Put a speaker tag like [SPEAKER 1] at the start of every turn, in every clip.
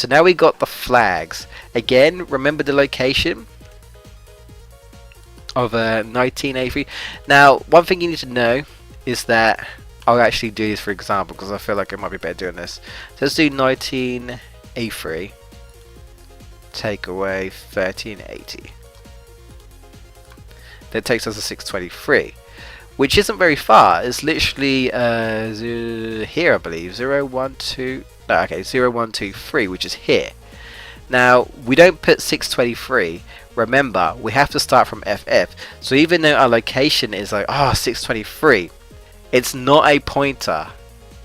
[SPEAKER 1] So now we got the flags. Again, remember the location of 1983. Now, one thing you need to know is that I'll actually do this for example because I feel like it might be better doing this. So let's do 1983. Take away 1380. That takes us to 623, which isn't very far. It's literally here, I believe. 0, 1, 2. No, okay, 0, 1, 2, 3, which is here. Now we don't put 623. Remember, we have to start from FF. So even though our location is like 623, it's not a pointer.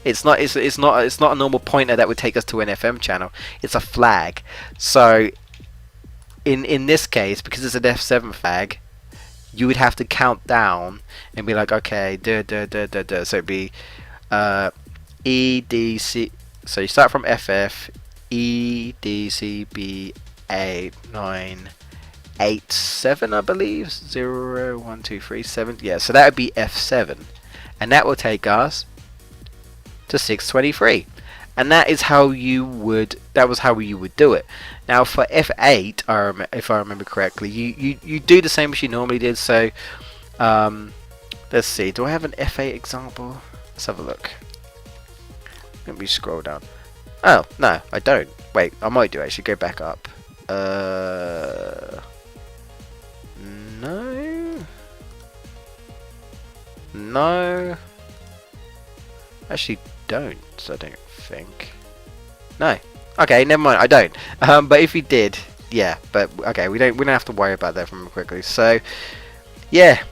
[SPEAKER 1] It's not a normal pointer that would take us to an FM channel. It's a flag. So in this case, because it's an F7 flag, you would have to count down and be like, okay, so it'd be EDC. So you start from FF, EDCB 8987, I believe. 0, 1, 2, 3, 7. Yeah, so that would be F7, and that will take us to 623, and that is how you would. That was how you would do it. Now for F8, if I remember correctly, you do the same as you normally did. So let's see. Do I have an F8 example? Let's have a look. Let me scroll down. Oh no, I don't. Wait, I might do actually. Go back up. No. Actually, don't. I don't think. No. Okay, never mind. I don't. But if you did, yeah. But okay, we don't have to worry about that from quickly. So, yeah.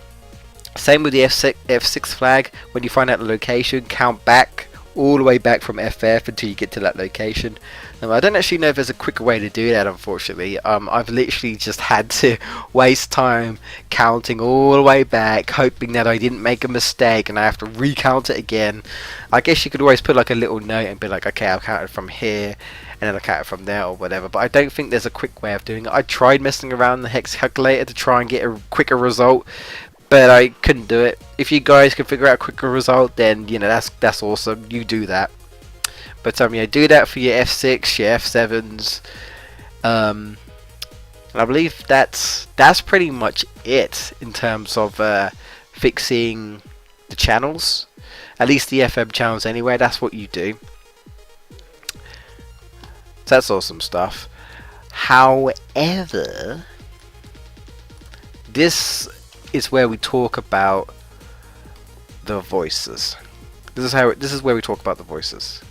[SPEAKER 1] Same with the F6 flag. When you find out the location, count back all the way back from FF until you get to that location. I don't actually know if there's a quicker way to do that, unfortunately. I've literally just had to waste time counting all the way back, hoping that I didn't make a mistake and I have to recount it again. I guess you could always put like a little note and be like, okay, I'll count it from here and then I'll count it from there or whatever, but I don't think there's a quick way of doing it. I tried messing around the hex calculator to try and get a quicker result, but I couldn't do it. If you guys can figure out a quicker result, then you know that's awesome. You do that. But yeah, do that for your F6, your F7s. And I believe that's pretty much it in terms of fixing the channels. At least the FM channels anyway. That's what you do. So that's awesome stuff. However, this is where we talk about the voices. This is where we talk about the voices.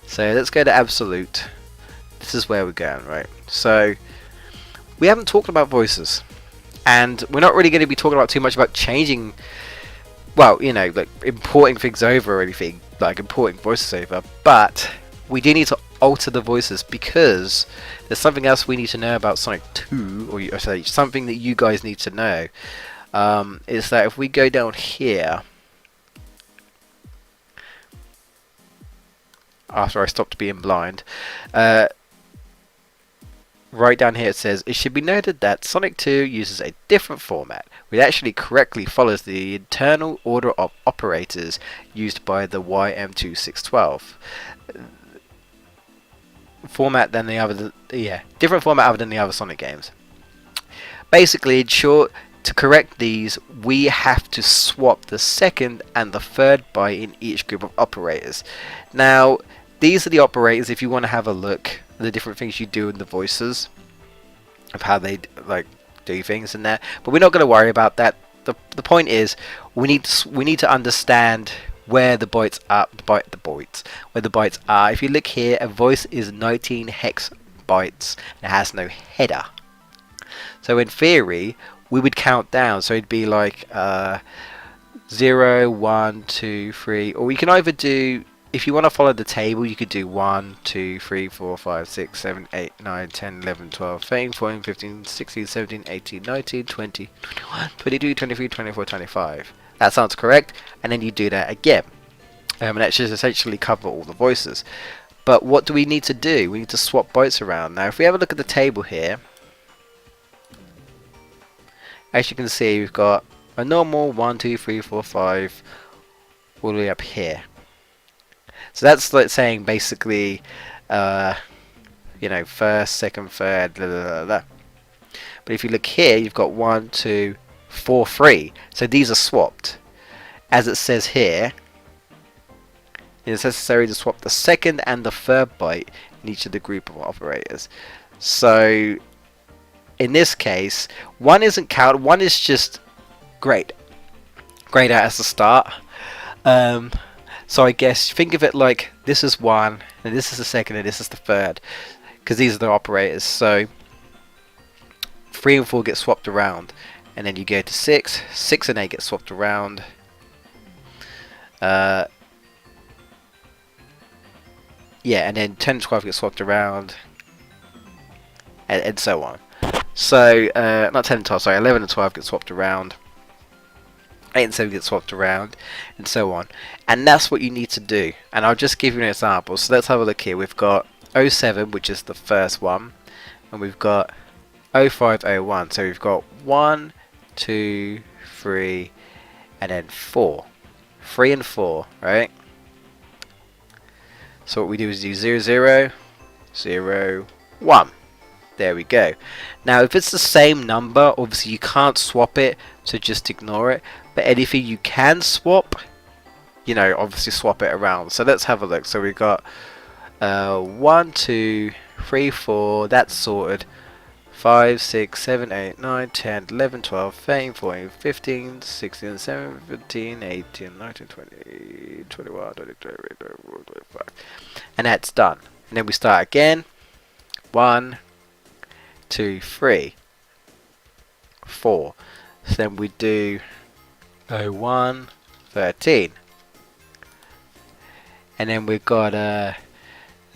[SPEAKER 1] So let's go to absolute. This is where we're going, right? So we haven't talked about voices, and we're not really going to be talking about too much about changing, well, you know, like importing things over or anything, like importing voices over, but we do need to alter the voices because there's something else we need to know about Sonic 2, or sorry, something that you guys need to know. Is that if we go down here, after I stopped being blind, right down here it says, it should be noted that Sonic 2 uses a different format, which actually correctly follows the internal order of operators used by the YM2612. Format than the other, different format other than the other Sonic games. Basically, in short, to correct these, we have to swap the second and the third byte in each group of operators. Now, these are the operators if you want to have a look at the different things you do in the voices of how they like do things and that. But we're not going to worry about that. The point is, we need to understand where the bytes are. Where the bytes are. If you look here, a voice is 19 hex bytes and it has no header. So in theory, we would count down. So it'd be like 0, 1, 2, 3, or we can either do, if you want to follow the table, you could do 1, 2, 3, 4, 5, 6, 7, 8, 9, 10, 11, 12, 13, 14, 15, 16, 17, 18, 19, 20, 21, 22, 23, 24, 25. That sounds correct. And then you do that again. And that should essentially cover all the voices. But what do we need to do? We need to swap bytes around. Now, if we have a look at the table here, as you can see, we've got a normal 1, 2, 3, 4, 5 all the way up here. So that's like saying basically you know, first, second, third, blah, blah, blah, blah. But if you look here, you've got 1, 2, 4, 3. So these are swapped. As it says here, it is necessary to swap the second and the third byte in each of the group of operators. So in this case, 1 isn't counted. 1 is just grayed out as the start. So I guess think of it like this is 1, and this is the second, and this is the third, because these are the operators. So 3 and 4 get swapped around, and then you go to 6. 6 and 8 get swapped around. Yeah, and then 10 and 12 get swapped around, and so on. So not 10 and 12, sorry, 11 and 12 get swapped around. 8 and 7 get swapped around, and so on. And that's what you need to do. And I'll just give you an example. So let's have a look here. We've got 07, which is the first one, and we've got 0501. So we've got 1, 2, 3, and then 4. 3 and 4, right? So what we do is do 0, 0, 0, 1. There we go. Now if it's the same number, obviously you can't swap it, so just ignore it. But anything you can swap, you know, obviously swap it around. So let's have a look. So we've got 1, 2, 3, 4, that's sorted. 5, 6, 7, 8, 9, 10, 11, 12, 13, 14, 15, 16, 17, 18, 19, 20, 21, 22, 23, 24, 25. And that's done. And then we start again. 1, 2, 3, 4. So then we do 01, 13. And then we've got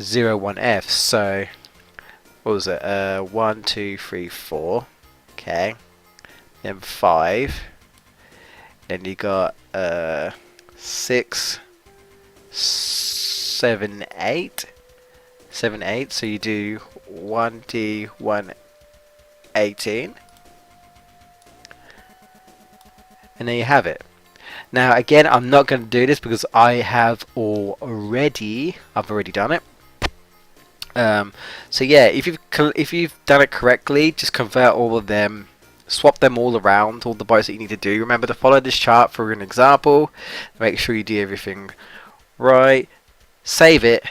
[SPEAKER 1] 01F. So what was it? 1, 2, 3, 4. Okay. Then 5. Then you got 6, 7, 8. 7, 8. So you do 1D, 1, 18. And there you have it. Now again, I'm not going to do this because I've already done it. So yeah, if you've done it correctly, just convert all of them, swap them all around, all the bytes that you need to do. Remember to follow this chart for an example. Make sure you do everything right. Save it,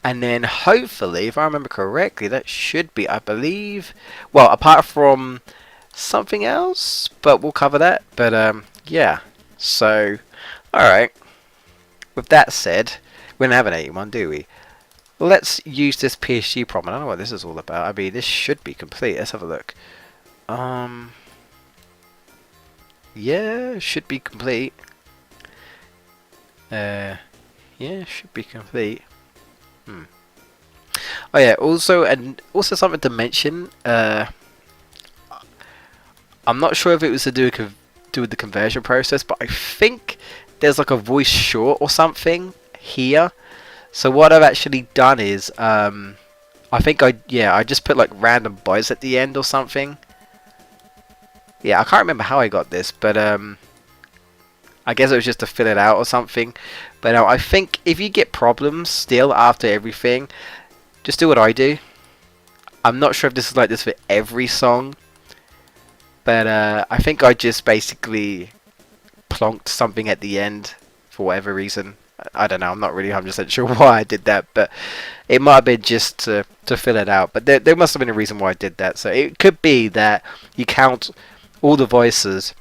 [SPEAKER 1] and then hopefully, if I remember correctly, that should be, I believe, well, apart from something else, but we'll cover that. But yeah. So, alright. With that said, we don't have an 81, do we? Let's use this PSG problem. I don't know what this is all about. I mean, this should be complete. Let's have a look. Yeah, should be complete. Yeah, should be complete. Oh yeah, also something to mention. I'm not sure if it was to do with the conversion process, but I think there's like a voice short or something here. So what I've actually done is I think I just put like random bytes at the end or something. Yeah, I can't remember how I got this, but I guess it was just to fill it out or something. But I think if you get problems still after everything, just do what I do. I'm not sure if this is like this for every song, but I think I just basically plonked something at the end for whatever reason. I don't know, I'm not really 100% sure why I did that, but it might have been just to fill it out. But there must have been a reason why I did that. So it could be that you count all the voices,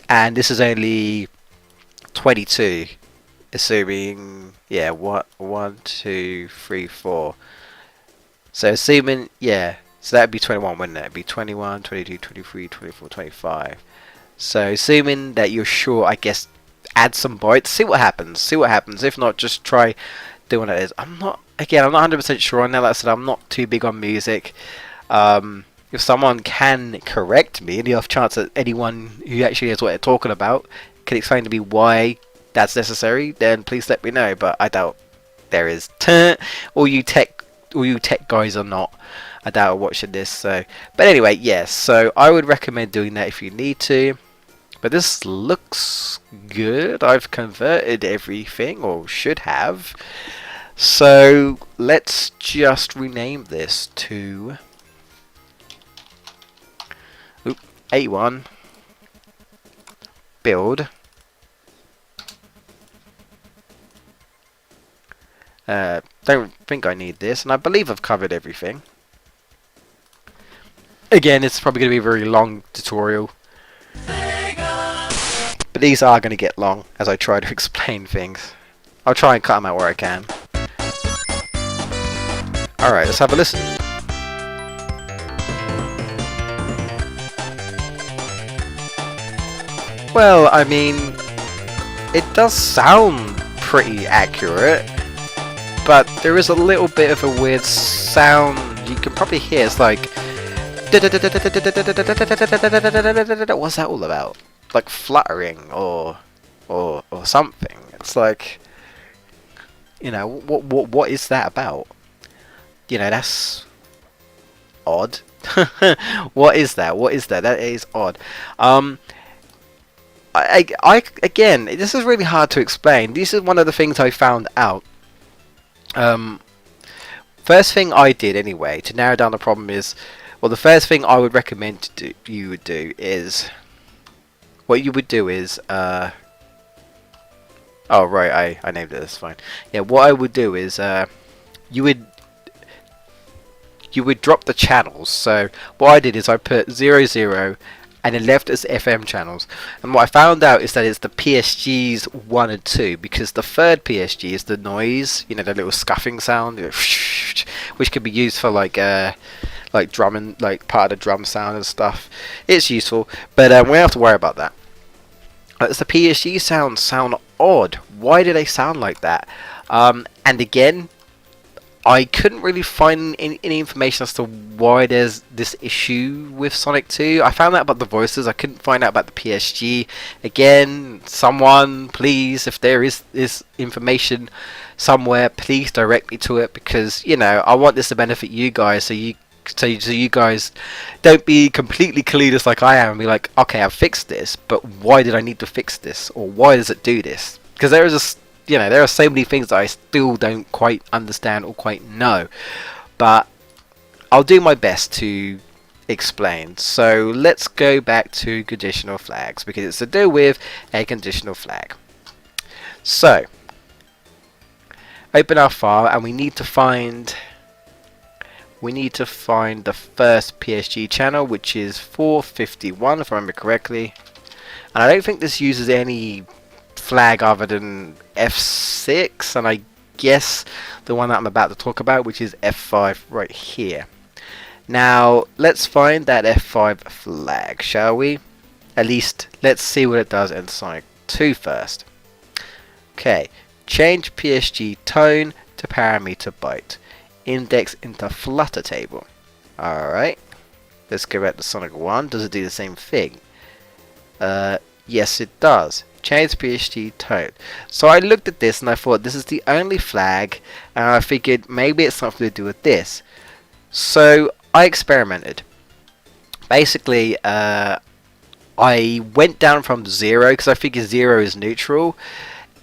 [SPEAKER 1] and this is only 22, assuming, yeah, 1, 2, 3, 4. So assuming, yeah, so that would be 21, wouldn't it? It'd be 21, 22, 23, 24, 25. So assuming that you're sure, I guess, add some bytes, see what happens. If not, just try doing it. I'm not 100% sure. Now that I said, I'm not too big on music. If someone can correct me, any off chance that anyone who actually knows what they're talking about can explain to me why that's necessary, then please let me know. But I doubt there is. All you tech guys are not. I doubt watching this. So, but anyway, yes. So I would recommend doing that if you need to. But this looks good. I've converted everything, or should have. So let's just rename this to 81 build. Don't think I need this, and I believe I've covered everything. Again, it's probably going to be a very long tutorial, but these are going to get long as I try to explain things. I'll try and cut them out where I can. Alright, let's have a listen. Well, I mean, it does sound pretty accurate, but there is a little bit of a weird sound you can probably hear. It's like, what's that all about? Like fluttering or something. It's like, you know, what is that about? You know, that's odd. What is that? What is that? That is odd. I again, this is really hard to explain. This is one of the things I found out. First thing I did anyway to narrow down the problem is, well, the first thing I would recommend you would do is, what you would do is, oh right, I named it. That's fine. Yeah, what I would do is, you would drop the channels. So what I did is I put 0, 0 and then left as FM channels, and what I found out is that it's the PSGs 1 and 2, because the third PSG is the noise, you know, the little scuffing sound, which can be used for like drumming, like part of the drum sound and stuff. It's useful, but we don't have to worry about that. It's the PSG sound odd. Why do they sound like that? And again, I couldn't really find any information as to why there's this issue with Sonic 2. I found out about the voices. I couldn't find out about the PSG. Again, someone, please, if there is this information somewhere, please direct me to it, because, you know, I want this to benefit you guys, so you guys don't be completely clueless like I am and be like, okay, I've fixed this, but why did I need to fix this? Or why does it do this? Because there is a, you know, there are so many things that I still don't quite understand or quite know, but I'll do my best to explain. So let's go back to conditional flags, because it's to do with a conditional flag. So open our file, and we need to find the first PSG channel, which is 451 if I remember correctly, and I don't think this uses any flag other than F6, and I guess the one that I'm about to talk about, which is F5 right here. Now let's find that F5 flag, shall we? At least let's see what it does in Sonic 2 first. Okay, change PSG tone to parameter byte, index into flutter table. Alright, let's go back to Sonic 1. Does it do the same thing? Yes it does. Change PSG tone. So I looked at this and I thought this is the only flag, and I figured maybe it's something to do with this. So I experimented. Basically, I went down from 0 because I figured 0 is neutral,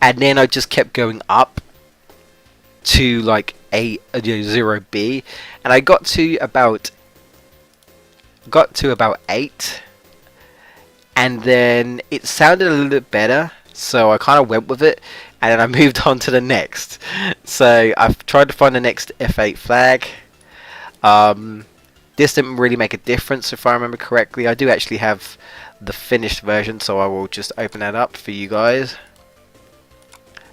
[SPEAKER 1] and then I just kept going up to like 0B, and I got to about 8. And then it sounded a little bit better, so I kind of went with it, and then I moved on to the next. So I've tried to find the next F8 flag. This didn't really make a difference if I remember correctly. I do actually have the finished version, so I will just open that up for you guys.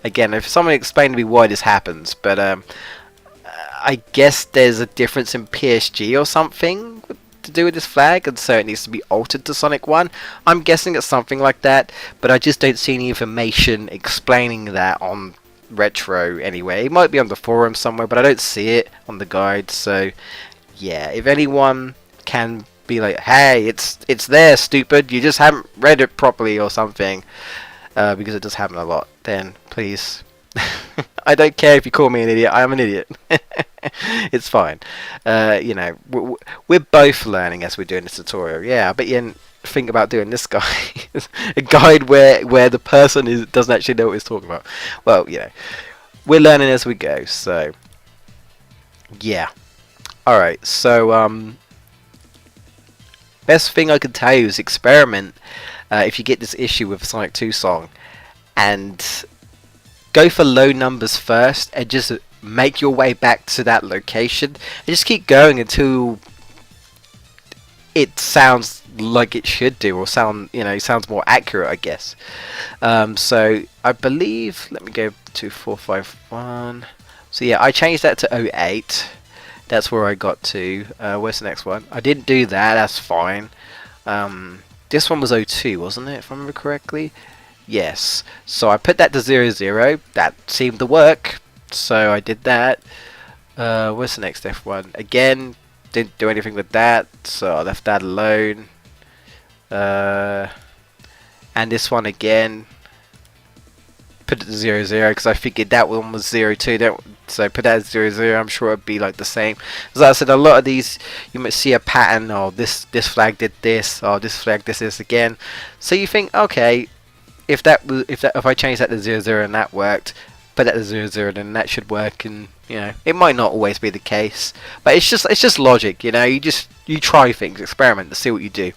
[SPEAKER 1] Again, if someone explained to me why this happens, but I guess there's a difference in PSG or something to do with this flag, and so it needs to be altered to Sonic 1. I'm guessing it's something like that, but I just don't see any information explaining that on Retro anyway. It might be on the forum somewhere, but I don't see it on the guide. So yeah, if anyone can be like, hey, it's there, stupid, you just haven't read it properly or something, because it does happen a lot, then please. I don't care if you call me an idiot. I am an idiot. It's fine. You know, we're both learning as we're doing this tutorial. Yeah, I bet you didn't think about doing this guide. A guide where the person doesn't actually know what he's talking about. Well, you know, we're learning as we go. So yeah. All right. So best thing I can tell you is experiment. If you get this issue with Sonic 2 song, and go for low numbers first, and just make your way back to that location, and just keep going until it sounds like it should do, or sounds more accurate, I guess. So I believe, let me go to 451. So yeah, I changed that to 08. That's where I got to. Where's the next one? I didn't do that. That's fine. This one was 02, wasn't it? If I remember correctly. Yes. So I put that to 00. That seemed to work. So I did that. Where's the next F1? Again, didn't do anything with that. So I left that alone. And this one again, put it to 00 because I figured that one was 02. So put that as 00. I'm sure it'd be like the same. As I said, a lot of these you might see a pattern. Or this flag did this. Or this flag did this again. So you think, okay, if I change that to 00 and that worked, put that to 00, then that should work. And it might not always be the case, but it's just logic. You try things, experiment to see what you do.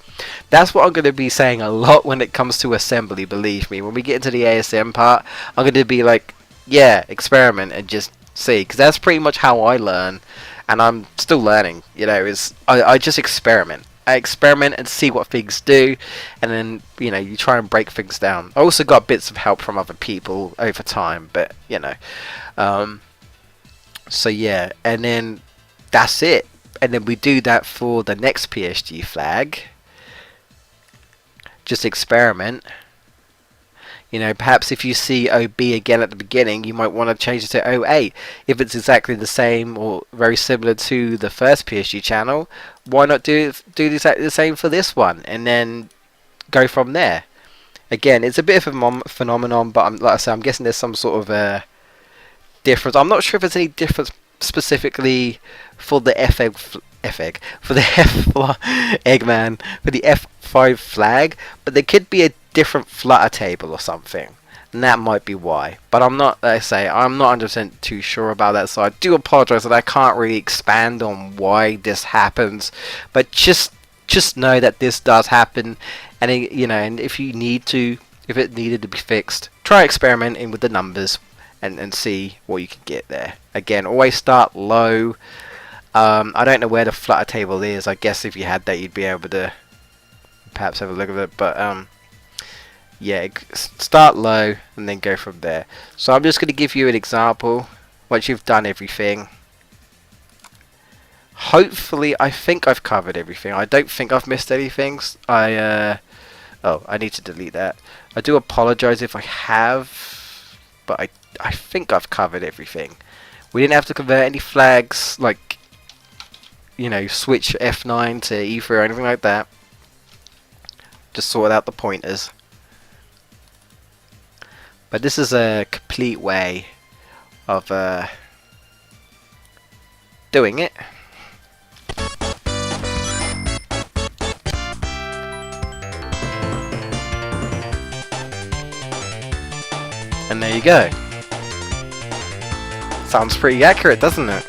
[SPEAKER 1] That's what I'm going to be saying a lot when it comes to assembly. Believe me, when we get into the ASM part, I'm going to be like, yeah, experiment and just see, because that's pretty much how I learn, and I'm still learning. I just experiment. I experiment and see what things do, and then you try and break things down. I also got bits of help from other people over time, but so yeah, and then that's it. And then we do that for the next PSG flag. Just experiment. Perhaps if you see OB again at the beginning, you might want to change it to 08. If it's exactly the same or very similar to the first PSG channel, why not do exactly the same for this one, and then go from there. Again, it's a bit of a phenomenon, but like I said, I'm guessing there's some sort of difference. I'm not sure if there's any difference specifically for the for the Eggman, for the F5 flag, but there could be a different flutter table or something, and that might be why. But I'm not, like I say, I'm not 100% too sure about that, so I do apologize that I can't really expand on why this happens, but just know that this does happen, and and if it needed to be fixed, try experimenting with the numbers and see what you can get there. Again, always start low. I don't know where the flutter table is. I guess if you had that, you'd be able to perhaps have a look at it. But yeah, start low and then go from there. So I'm just going to give you an example. Once you've done everything, hopefully, I think I've covered everything. I don't think I've missed anything. I need to delete that. I do apologize if I have, but I think I've covered everything. We didn't have to convert any flags, like switch F9 to E3 or anything like that. Just sorted out the pointers. But this is a complete way of doing it. And there you go. Sounds pretty accurate, doesn't it?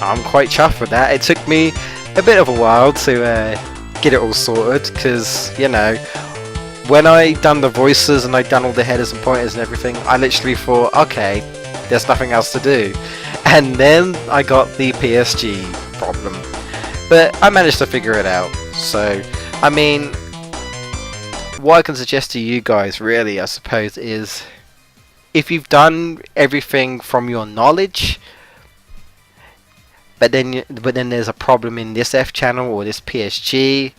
[SPEAKER 1] I'm quite chuffed with that. It took me a bit of a while to get it all sorted, because when I done the voices and I done all the headers and pointers and everything, I literally thought, okay, there's nothing else to do. And then I got the PSG problem, but I managed to figure it out. So I mean, what I can suggest to you guys, really, I suppose, is if you've done everything from your knowledge, but then there's a problem in this F channel or this PSG,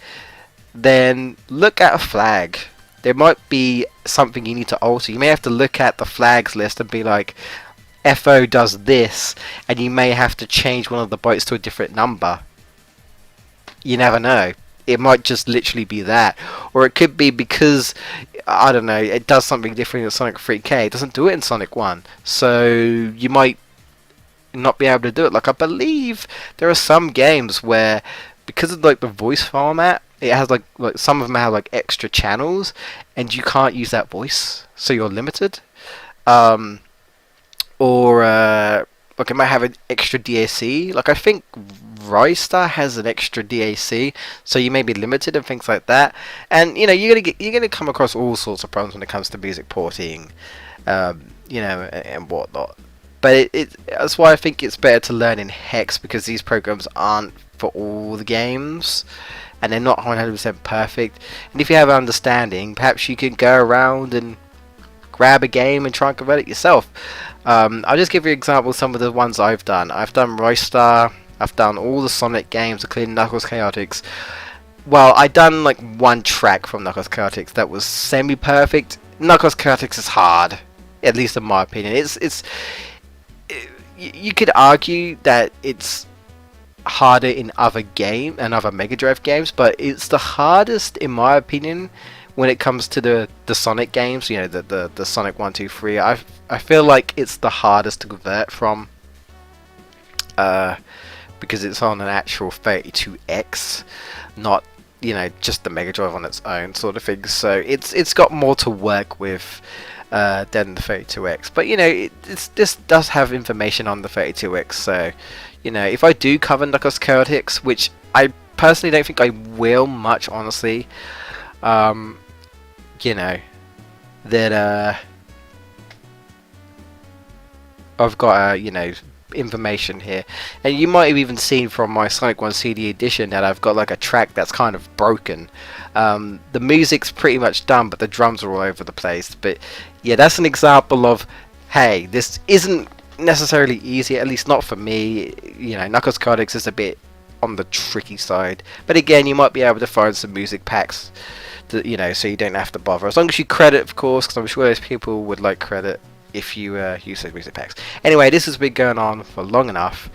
[SPEAKER 1] then look at a flag. There might be something you need to alter. You may have to look at the flags list and be like, FO does this, and you may have to change one of the bytes to a different number. You never know. It might just literally be that, or it could be because, I don't know, it does something different in Sonic 3K. It doesn't do it in Sonic 1, so you might not be able to do it. Like, I believe there are some games where, because of like the voice format, it has like some of them have like extra channels, and you can't use that voice, so you're limited. or like it might have an extra DAC. Like I think Rystar has an extra DAC, so you may be limited and things like that. And you know you're gonna come across all sorts of problems when it comes to music porting, you know, and whatnot. But that's why I think it's better to learn in Hex, because these programs aren't for all the games, and they're not 100% perfect. And if you have an understanding, perhaps you can go around and grab a game and try and convert it yourself. I'll just give you an example of some of the ones I've done. I've done Rystar, I've done all the Sonic games, including Knuckles Chaotix. Well, I done like one track from Knuckles Chaotix that was semi-perfect. Knuckles Chaotix is hard, at least in my opinion. You could argue that it's harder in other Mega Drive games, but it's the hardest in my opinion when it comes to the Sonic games. You know, the Sonic 1, 2, 3. I feel like it's the hardest to convert from, because it's on an actual 32X, not, you know, just the Mega Drive on its own sort of thing. So it's got more to work with than the 32X. But you know, this does have information on the 32X. So you know, if I do cover Knuckles Chaotix, which I personally don't think I will much, honestly, you know, that I've got you know, information here, and you might have even seen from my Sonic 1 CD edition that I've got like a track that's kind of broken. The music's pretty much done, but the drums are all over the place. But yeah, that's an example of, hey, this isn't necessarily easy, at least not for me. You know, Knuckles Chaotix is a bit on the tricky side, but again, you might be able to find some music packs that, you know, so you don't have to bother, as long as you credit, of course, because I'm sure those people would like credit if you use those music packs. Anyway, this has been going on for long enough.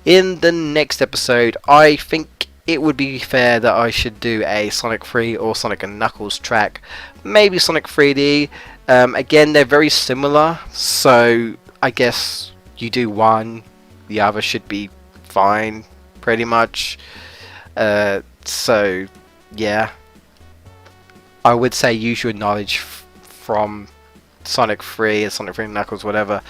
[SPEAKER 1] In the next episode, I think it would be fair that I should do a Sonic 3 or Sonic and Knuckles track, maybe Sonic 3D. Again, they're very similar, so I guess you do one, the other should be fine, pretty much. So yeah, I would say use your knowledge from Sonic 3 and Sonic 3 and Knuckles, whatever,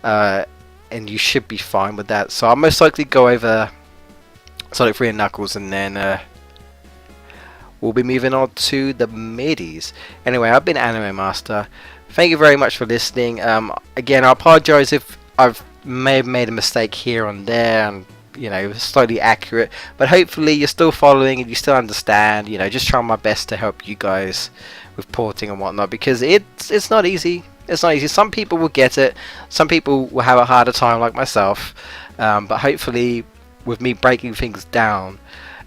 [SPEAKER 1] and you should be fine with that. So I'll most likely go over Sonic 3 and Knuckles, and then we'll be moving on to the middies. Anyway, I've been Anime Master. Thank you very much for listening. Again, I apologize if may have made a mistake here and there, and you know, slightly accurate, but hopefully you're still following and you still understand. You know, just trying my best to help you guys with porting and whatnot, because it's not easy. It's not easy. Some people will get it, some people will have a harder time, like myself, but hopefully with me breaking things down,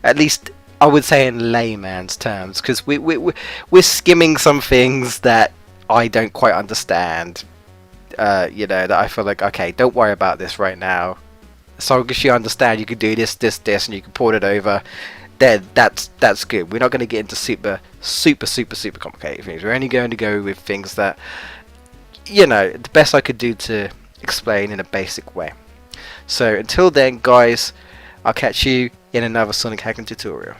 [SPEAKER 1] at least I would say in layman's terms, because we're skimming some things that I don't quite understand, you know, that I feel like, okay, don't worry about this right now. So long as you understand you can do this, and you can port it over, then that's good. We're not going to get into super complicated things. We're only going to go with things that, you know, the best I could do to explain in a basic way. So until then, guys, I'll catch you in another Sonic hacking tutorial.